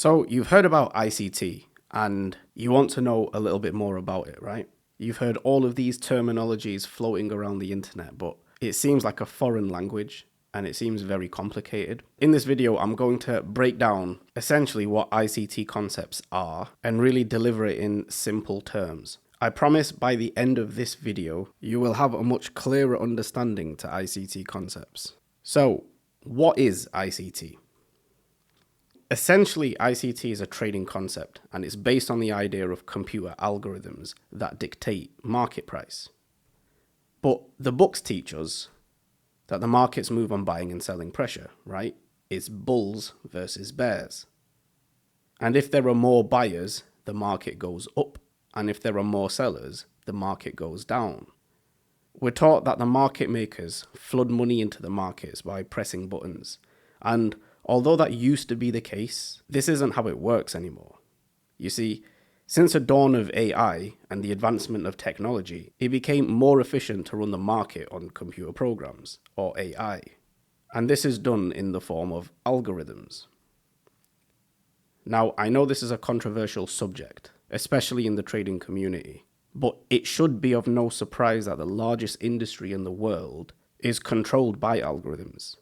So you've heard about ICT and you want to know a little bit more about it, right? You've heard all of these terminologies floating around the internet, but it seems like a foreign language and it seems very complicated. In this video, I'm going to break down essentially what ICT concepts are and really deliver it in simple terms. I promise by the end of this video, you will have a much clearer understanding to ICT concepts. So, what is ICT? Essentially, ICT is a trading concept and it's based on the idea of computer algorithms that dictate market price. But the books teach us that the markets move on buying and selling pressure, right? It's bulls versus bears. And if there are more buyers, the market goes up. And if there are more sellers, the market goes down. We're taught that the market makers flood money into the markets by pressing buttons. And although that used to be the case, this isn't how it works anymore. You see, since the dawn of AI and the advancement of technology, it became more efficient to run the market on computer programs, or AI. And this is done in the form of algorithms. Now, I know this is a controversial subject, especially in the trading community, but it should be of no surprise that the largest industry in the world is controlled by algorithms.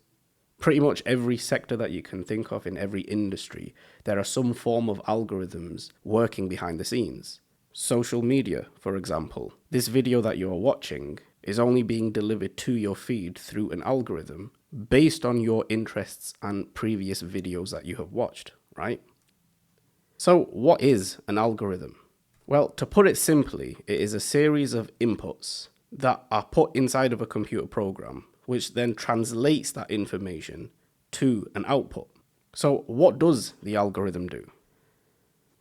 Pretty much every sector that you can think of in every industry, there are some form of algorithms working behind the scenes. Social media, for example. This video that you're watching is only being delivered to your feed through an algorithm based on your interests and previous videos that you have watched, right? So what is an algorithm? Well, to put it simply, it is a series of inputs that are put inside of a computer program, which then translates that information to an output. So what does the algorithm do?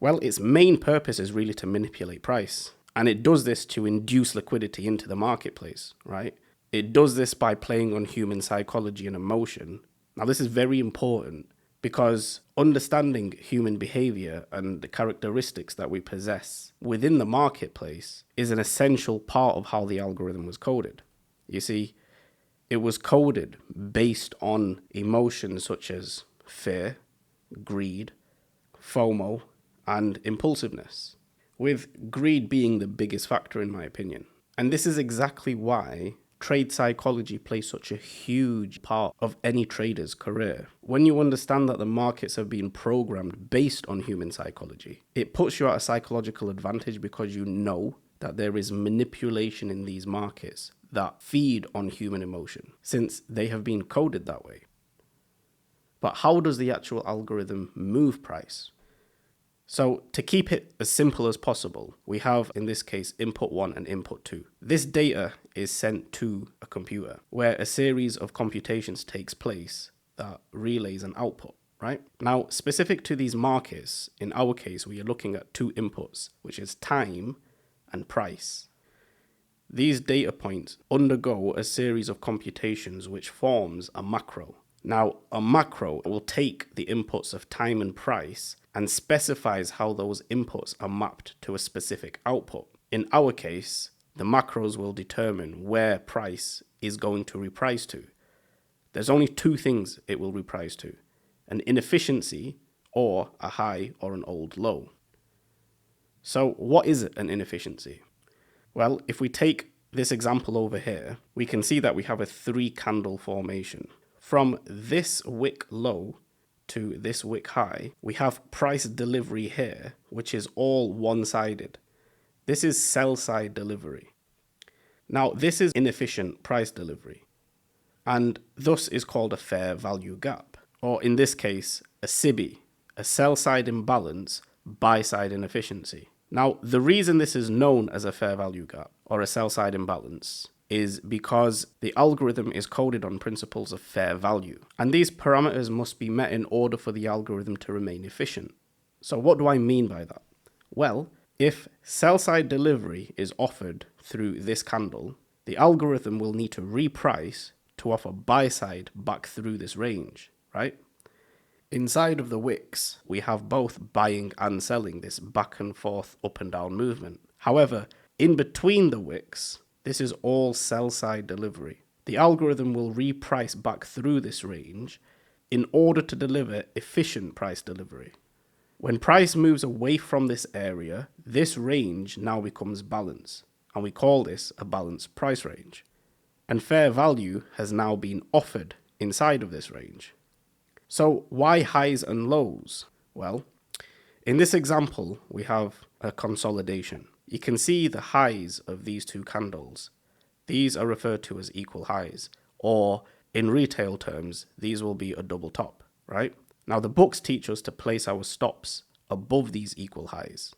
Well, its main purpose is really to manipulate price. And it does this to induce liquidity into the marketplace, right? It does this by playing on human psychology and emotion. Now, this is very important because understanding human behavior and the characteristics that we possess within the marketplace is an essential part of how the algorithm was coded. You see, it was coded based on emotions such as fear, greed, FOMO, and impulsiveness, with greed being the biggest factor in my opinion. And this is exactly why trade psychology plays such a huge part of any trader's career. When you understand that the markets have been programmed based on human psychology, it puts you at a psychological advantage because you know that there is manipulation in these markets that feed on human emotion, since they have been coded that way. But how does the actual algorithm move price? So to keep it as simple as possible, we have, in this case, input 1 and input 2. This data is sent to a computer where a series of computations takes place that relays an output, right? Now, specific to these markets, in our case, we are looking at two inputs, which is time and price. These data points undergo a series of computations which forms a macro. Now, a macro will take the inputs of time and price and specifies how those inputs are mapped to a specific output. In our case, the macros will determine where price is going to reprice to. There's only two things it will reprice to: an inefficiency or a high or an old low. So what is an inefficiency? Well, if we take this example over here, we can see that we have a 3-candle formation. From this wick low to this wick high, we have price delivery here, which is all one-sided. This is sell-side delivery. Now, this is inefficient price delivery, and thus is called a fair value gap, or in this case, a SIBI, a sell-side imbalance, buy-side inefficiency. Now, the reason this is known as a fair value gap or a sell-side imbalance is because the algorithm is coded on principles of fair value, and these parameters must be met in order for the algorithm to remain efficient. So what do I mean by that? Well, if sell-side delivery is offered through this candle, the algorithm will need to reprice to offer buy-side back through this range, right? Inside of the wicks, we have both buying and selling, this back and forth, up and down movement. However, in between the wicks, this is all sell-side delivery. The algorithm will reprice back through this range in order to deliver efficient price delivery. When price moves away from this area, this range now becomes balance, and we call this a balanced price range. And fair value has now been offered inside of this range. So why highs and lows? Well, in this example, we have a consolidation. You can see the highs of these two candles. These are referred to as equal highs, or in retail terms, these will be a double top, right? Now, the books teach us to place our stops above these equal highs,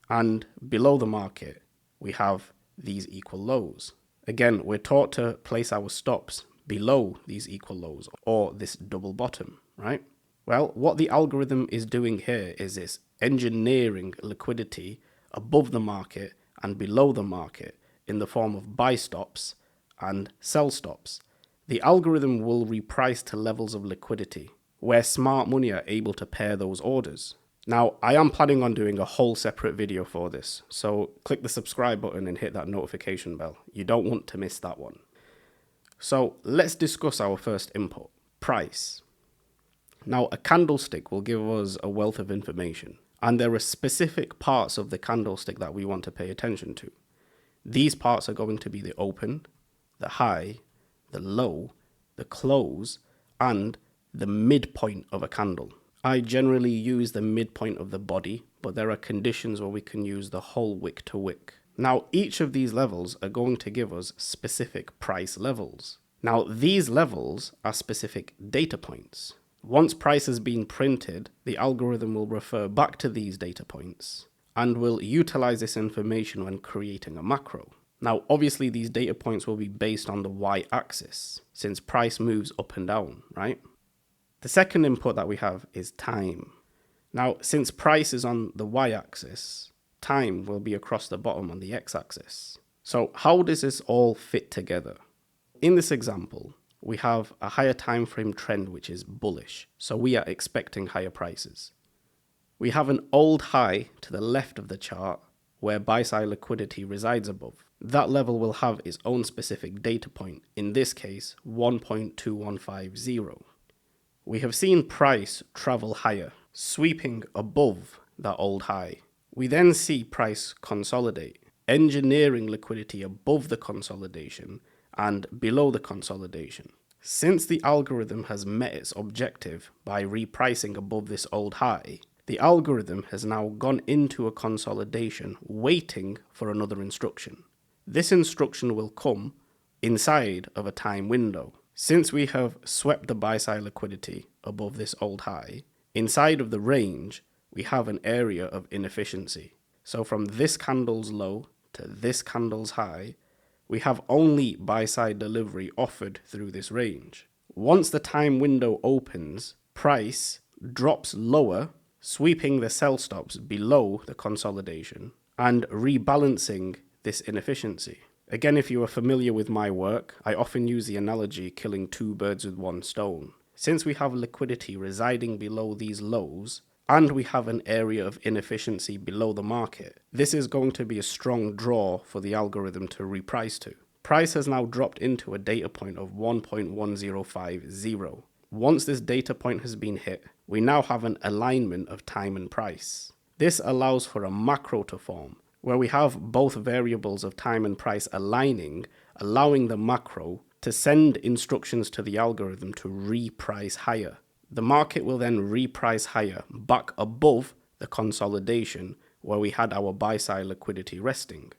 and below the market, we have these equal lows. Again, we're taught to place our stops below these equal lows, or this double bottom, right? Well, what the algorithm is doing here is it's engineering liquidity above the market and below the market in the form of buy stops and sell stops. The algorithm will reprice to levels of liquidity where smart money are able to pair those orders. Now, I am planning on doing a whole separate video for this, so click the subscribe button and hit that notification bell. You don't want to miss that one. So let's discuss our first input, price. Now, a candlestick will give us a wealth of information, and there are specific parts of the candlestick that we want to pay attention to. These parts are going to be the open, the high, the low, the close, and the midpoint of a candle. I generally use the midpoint of the body, but there are conditions where we can use the whole wick to wick. Now, each of these levels are going to give us specific price levels. Now, these levels are specific data points. Once price has been printed, the algorithm will refer back to these data points and will utilize this information when creating a macro. Now, obviously, these data points will be based on the y-axis, since price moves up and down, right? The second input that we have is time. Now, since price is on the y-axis, time will be across the bottom on the x-axis. So how does this all fit together? In this example, we have a higher time frame trend which is bullish, so we are expecting higher prices. We have an old high to the left of the chart where buy-side liquidity resides above. That level will have its own specific data point, in this case 1.2150. We have seen price travel higher, sweeping above that old high. We then see price consolidate, engineering liquidity above the consolidation and below the consolidation. Since the algorithm has met its objective by repricing above this old high, the algorithm has now gone into a consolidation waiting for another instruction. This instruction will come inside of a time window. Since we have swept the buy-side liquidity above this old high, inside of the range, we have an area of inefficiency. So from this candle's low to this candle's high, we have only buy-side delivery offered through this range. Once the time window opens, price drops lower, sweeping the sell stops below the consolidation and rebalancing this inefficiency. Again, if you are familiar with my work, I often use the analogy killing two birds with one stone. Since we have liquidity residing below these lows, and we have an area of inefficiency below the market, this is going to be a strong draw for the algorithm to reprice to. Price has now dropped into a data point of 1.1050. Once this data point has been hit, we now have an alignment of time and price. This allows for a macro to form, where we have both variables of time and price aligning, allowing the macro to send instructions to the algorithm to reprice higher. The market will then reprice higher back above the consolidation where we had our buy-side liquidity resting.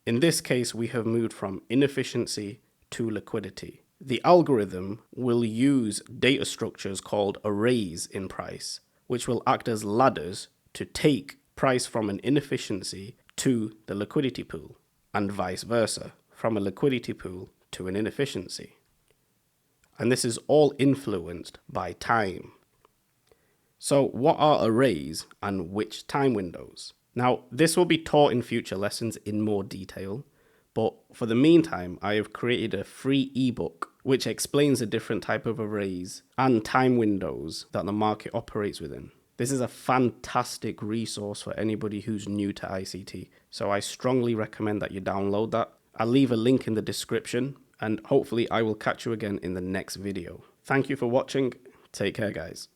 In this case, we have moved from inefficiency to liquidity. The algorithm will use data structures called arrays in price, which will act as ladders to take price from an inefficiency to the liquidity pool, and vice versa, from a liquidity pool to an inefficiency. And this is all influenced by time. So what are arrays and which time windows? Now, this will be taught in future lessons in more detail, but for the meantime, I have created a free ebook which explains the different type of arrays and time windows that the market operates within. This is a fantastic resource for anybody who's new to ICT, so I strongly recommend that you download that. I'll leave a link in the description, and hopefully I will catch you again in the next video. Thank you for watching. Take care, guys.